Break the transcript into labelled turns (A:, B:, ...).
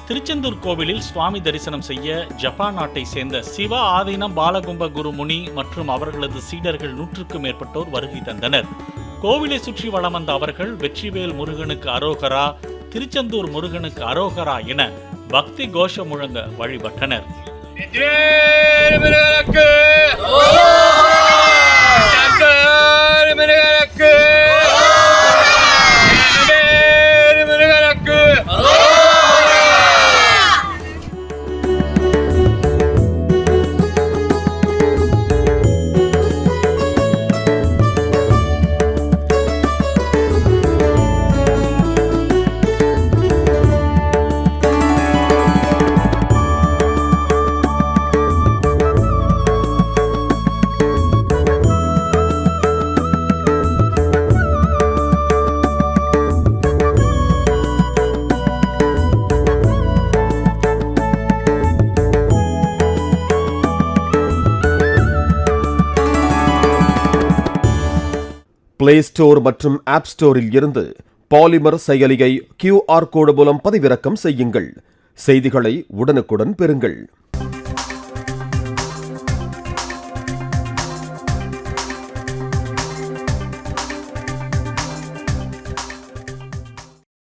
A: திருச்செந்தூர் கோவிலில் சுவாமி தரிசனம் செய்ய ஜப்பான் நாட்டை சேர்ந்த சிவ ஆதீனம் பாலகும்ப குரு முனி மற்றும் அவர்களது சீடர்கள் 100க்கும் மேற்பட்டோர் வருகை தந்தனர். கோவிலை சுற்றி வலம் வந்த அவர்கள் வெற்றிவேல் முருகனுக்கு அரோகரா, திருச்செந்தூர் முருகனுக்கு அரோகரா என பக்தி கோஷம் முழங்க வழிபட்டனர்.
B: பிளே ஸ்டோர் மற்றும் ஆப் ஸ்டோரில் இருந்து பாலிமர் செயலியை QR கோடு மூலம் பதிவிறக்கம் செய்யுங்கள். செய்திகளை உடனுக்குடன் பெறுங்கள்.